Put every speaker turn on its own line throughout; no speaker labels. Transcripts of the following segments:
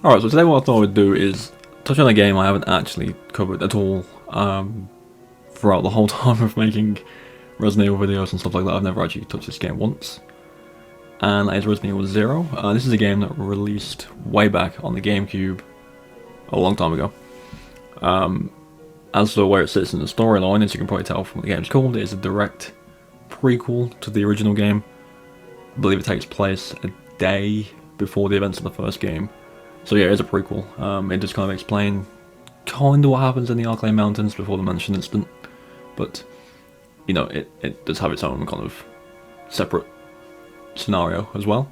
Alright, so today what I thought I would do is touch on a game I haven't actually covered at all throughout the whole time of making Resident Evil videos and stuff like that. I've never actually touched this game once. And that is Resident Evil 0. This is a game that released way back on the GameCube a long time ago. As for where it sits in the storyline, as you can probably tell from what the game's called, it is a direct prequel to the original game. I believe it takes place a day before the events of the first game. So yeah, it is a prequel. It does kind of explain kind of what happens in the Arklay Mountains before the mentioned incident. But, you know, it does have its own kind of separate scenario as well.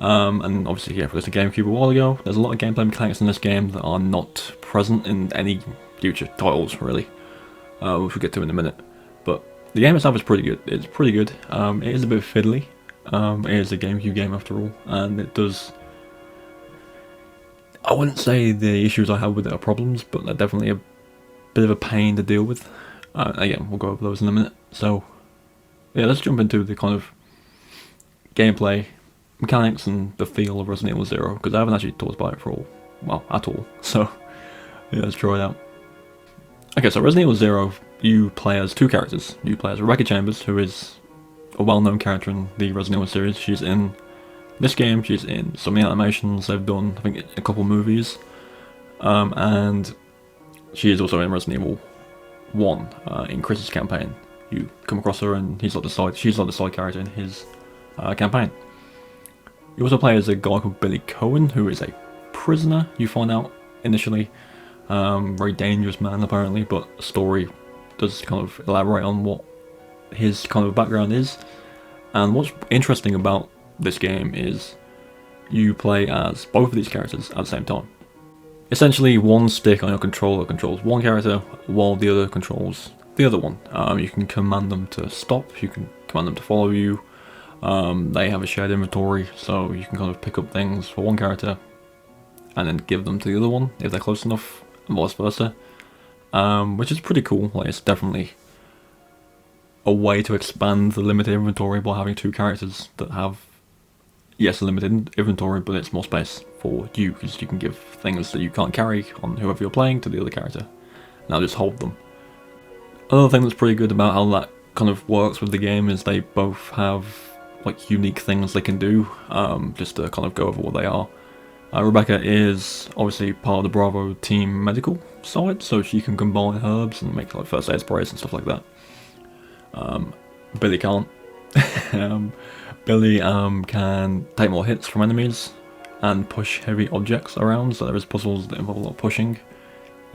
And obviously, yeah, for this GameCube a while ago, there's a lot of gameplay mechanics in this game that are not present in any future titles, really, which we'll get to in a minute. But the game itself is pretty good. It's pretty good. It is a bit fiddly. It is a GameCube game after all, and it does... I wouldn't say the issues I have with it are problems, but they're definitely a bit of a pain to deal with. Again, we'll go over those in a minute. So, yeah, let's jump into the kind of gameplay mechanics and the feel of Resident Evil 0, because I haven't actually talked about it for all, well, at all. So, yeah, let's try it out. Okay, so Resident Evil 0, you play as two characters. You play as Rebecca Chambers, who is a well-known character in the Resident Evil series. She's in this game, she's in some of the animations they've done, I think a couple movies, and she is also in Resident Evil 1, in Chris's campaign. You come across her and she's like the side character in his campaign. You also play as a guy called Billy Coen, who is a prisoner, you find out initially. Very dangerous man apparently, but the story does kind of elaborate on what his kind of background is. And what's interesting about this game is you play as both of these characters at the same time. Essentially, one stick on your controller controls one character, while the other controls the other one. You can command them to stop, you can command them to follow you. They have a shared inventory, so you can kind of pick up things for one character and then give them to the other one if they're close enough, and vice versa. Which is pretty cool. Like, it's definitely a way to expand the limited inventory by having two characters that have, yes, a limited inventory, but it's more space for you, because you can give things that you can't carry on whoever you're playing to the other character. Now just hold them. Another thing that's pretty good about how that kind of works with the game is they both have like unique things they can do, just to kind of go over what they are. Rebecca is obviously part of the Bravo team medical side, so she can combine herbs and make like first aid sprays and stuff like that. Billy can't. Billy can take more hits from enemies and push heavy objects around, so there is puzzles that involve a lot of pushing,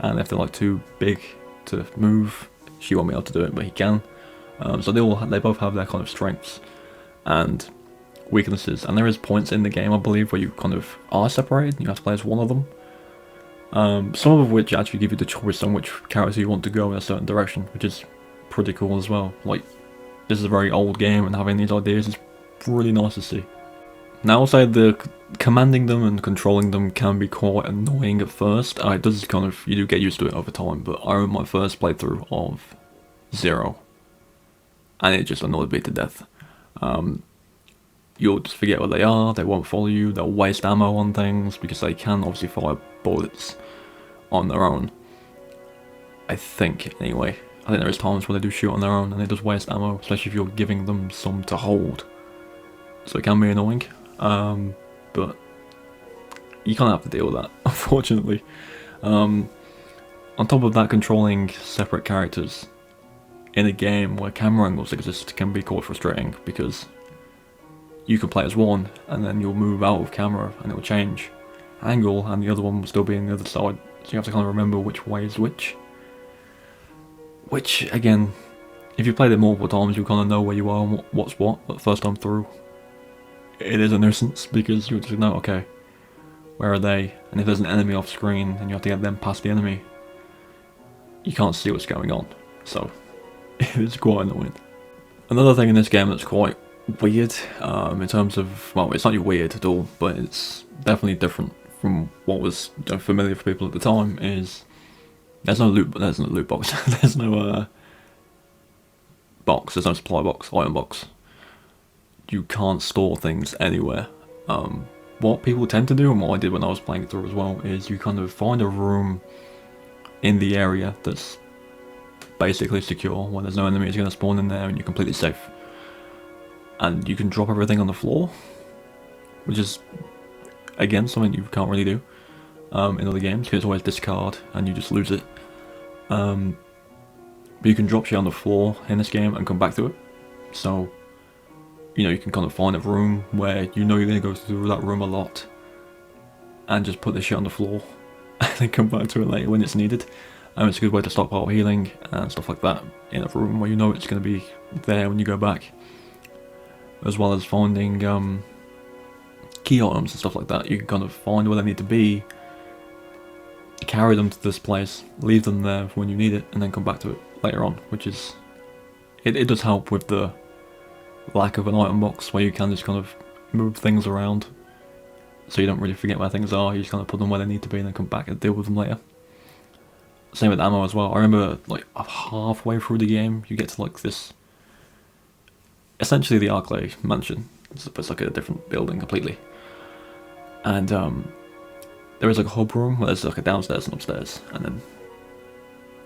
and if they're like too big to move, she won't be able to do it, but he can. So they both have their kind of strengths and weaknesses, and there is points in the game, I believe, where you kind of are separated and you have to play as one of them. Some of which actually give you the choice on which character you want to go in a certain direction, which is pretty cool as well. Like, this is a very old game, and having these ideas is really nice to see. Now, I'll say the commanding them and controlling them can be quite annoying at first. It does kind of, you do get used to it over time, but I remember my first playthrough of 0, and it just annoyed me to death. You'll just forget where they are, they won't follow you, they'll waste ammo on things, because they can obviously fire bullets on their own. I think, anyway. I think there is times where they do shoot on their own, and they just waste ammo, especially if you're giving them some to hold. So it can be annoying, but you kind of have to deal with that, unfortunately. On top of that, controlling separate characters in a game where camera angles exist can be quite frustrating, because you can play as one, and then you'll move out of camera, and it'll change angle, and the other one will still be on the other side, so you have to kind of remember which way is which. Which, again, if you played it multiple times, you'll kind of know where you are and what's what, but the first time through, it is a nuisance, because you'll just know, okay, where are they? And if there's an enemy off screen, and you have to get them past the enemy, you can't see what's going on, so it's quite annoying. Another thing in this game that's quite weird, in terms of, well, it's not weird at all, but it's definitely different from what was familiar for people at the time, is there's no loot box, there's no box, there's no supply box, item box. You can't store things anywhere what people tend to do, and what I did when I was playing through as well, is you kind of find a room in the area that's basically secure, where there's no enemies going to spawn in there, and you're completely safe. And you can drop everything on the floor, which is, again, something you can't really do in other games, because it's always discard, and you just lose it. But you can drop shit on the floor in this game and come back to it. So, you know, you can kind of find a room where you know you're going to go through that room a lot, and just put the shit on the floor, and then come back to it later when it's needed. It's a good way to stockpile healing and stuff like that in a room where you know it's going to be there when you go back. As well as finding key items and stuff like that. You can kind of find where they need to be, carry them to this place, leave them there for when you need it, and then come back to it later on, which is... It does help with the lack of an item box, where you can just kind of move things around, so you don't really forget where things are. You just kind of put them where they need to be and then come back and deal with them later. Same with ammo as well. I remember, like, halfway through the game, you get to, like, this... essentially the Arklay Mansion. It's like a different building completely. And there is like a hub room where there's like a downstairs and upstairs, and then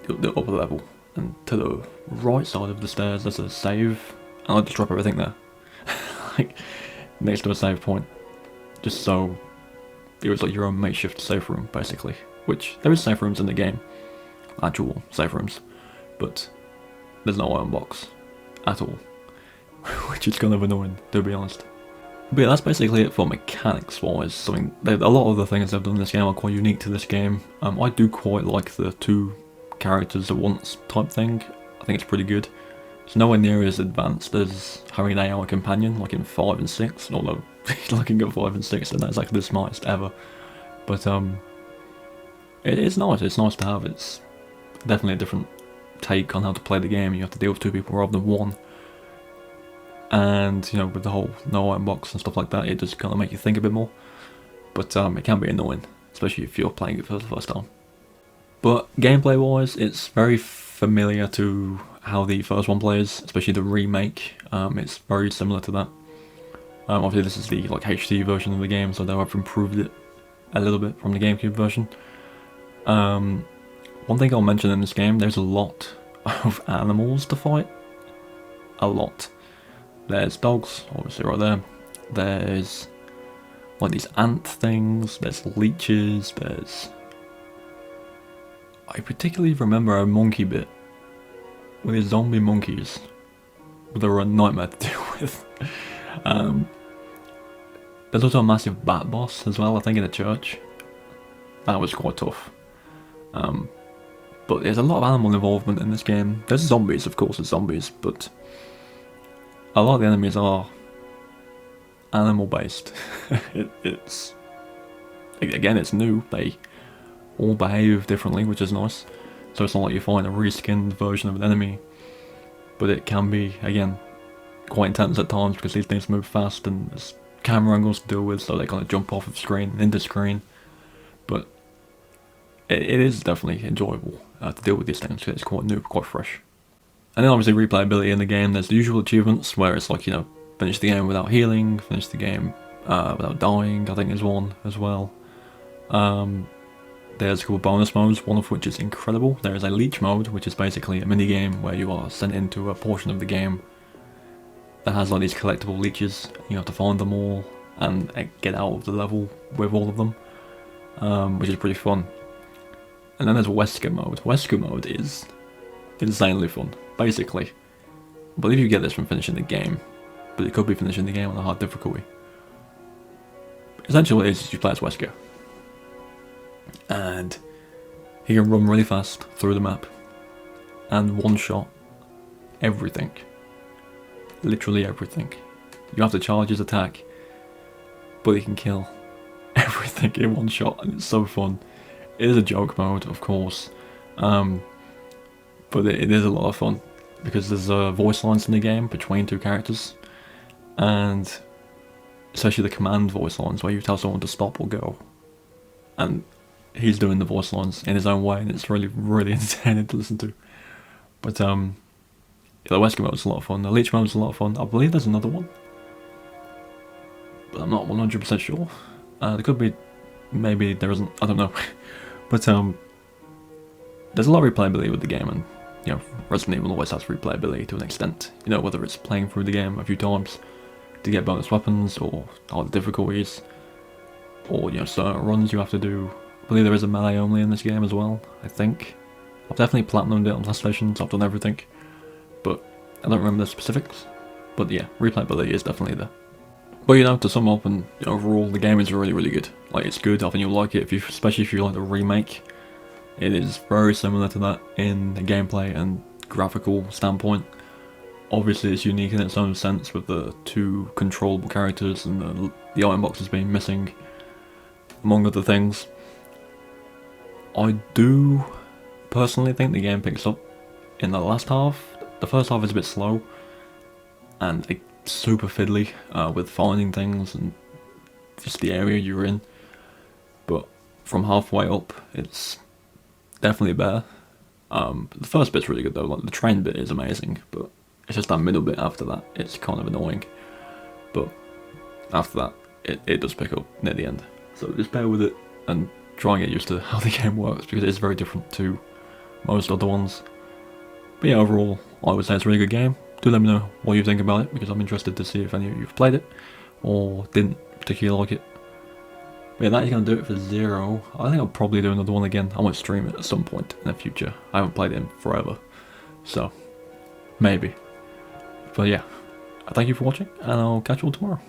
the upper level. And to the right side of the stairs there's a save, and I just drop everything there. Like, next to a save point. Just so it was like your own makeshift safe room, basically. Which, there is safe rooms in the game. Actual safe rooms. But there's no item box at all. Which is kind of annoying, to be honest. But yeah, that's basically it for mechanics wise. I mean, a lot of the things they've done in this game are quite unique to this game. I do quite like the 2 characters at once type thing. I think it's pretty good. It's nowhere near as advanced as having an AI companion, like in 5 and 6, although looking at 5 and 6, and that's like the smartest ever. But it's nice. It's nice to have. It's definitely a different take on how to play the game. You have to deal with 2 people rather than 1. And, you know, with the whole no item box and stuff like that, it just kind of make you think a bit more. But it can be annoying, especially if you're playing it for the first time. But gameplay wise, it's very familiar to how the first one plays, especially the remake. It's very similar to that. Obviously this is the like HD version of the game, so they'll have improved it a little bit from the GameCube version. One thing I'll mention in this game, there's a lot of animals to fight. A lot. There's dogs, obviously right there. There's like these ant things, there's leeches, there's... I particularly remember a monkey bit with these zombie monkeys. They were a nightmare to deal with. There's also a massive bat boss as well, I think in a church. That was quite tough. But there's a lot of animal involvement in this game. There's zombies, of course, there's zombies, but a lot of the enemies are animal based. It's again, it's new. They all behave differently, which is nice. So it's not like you find a reskinned version of an enemy, but it can be, again, quite intense at times because these things move fast and there's camera angles to deal with, so they kind of jump off of screen and into screen. But it is definitely enjoyable to deal with these things. It's quite new, quite fresh. And then obviously replayability in the game, there's the usual achievements where it's like, you know, finish the game without healing, finish the game without dying, I think is one as well. There's a couple bonus modes, one of which is incredible. There is a leech mode, which is basically a mini game where you are sent into a portion of the game that has like these collectible leeches. You have to find them all and get out of the level with all of them, which is pretty fun. And then there's Wesker mode. Wesker mode is insanely fun. Basically, I believe you get this from finishing the game, but it could be finishing the game on a hard difficulty. Essentially what it is you play as Wesker, and he can run really fast through the map and one-shot everything. Literally everything. You have to charge his attack, but he can kill everything in one shot, and it's so fun. It is a joke mode, of course, but it is a lot of fun because there's voice lines in the game between 2 characters, and especially the command voice lines where you tell someone to stop or go, and he's doing the voice lines in his own way, and it's really, really entertaining to listen to. But the Wesker mode is a lot of fun. The Leech mode is a lot of fun. I believe there's another one, but I'm not 100% sure. There could be, maybe there isn't, I don't know. But there's a lot of replayability with the game, and you know, Resident Evil always has replayability to an extent. You know, whether it's playing through the game a few times to get bonus weapons, or harder difficulties, or you know, certain runs you have to do. I believe there is a melee only in this game as well, I think. I've definitely platinumed it on PlayStation, so I've done everything, but I don't remember the specifics. But yeah, replayability is definitely there. But you know, to sum up, and you know, overall, the game is really, really good. Like, it's good. I think you'll like it, especially if you like the remake. It is very similar to that in the gameplay and graphical standpoint. Obviously, it's unique in its own sense with the 2 controllable characters and the item boxes being missing, among other things. I do personally think the game picks up in the last half. The first half is a bit slow and super fiddly with finding things and just the area you're in. But from halfway up, it's definitely better. The first bit's really good though. Like, the train bit is amazing, but it's just that middle bit after that, it's kind of annoying. But after that, it does pick up near the end. So just bear with it and try and get used to how the game works, because it is very different to most other ones. But yeah, overall, I would say it's a really good game. Do let me know what you think about it, because I'm interested to see if any of you have played it or didn't particularly like it. But yeah, that is going to do it for Zero. I think I'll probably do another one again. I might stream it at some point in the future. I haven't played it in forever, so maybe. But yeah, thank you for watching, and I'll catch you all tomorrow.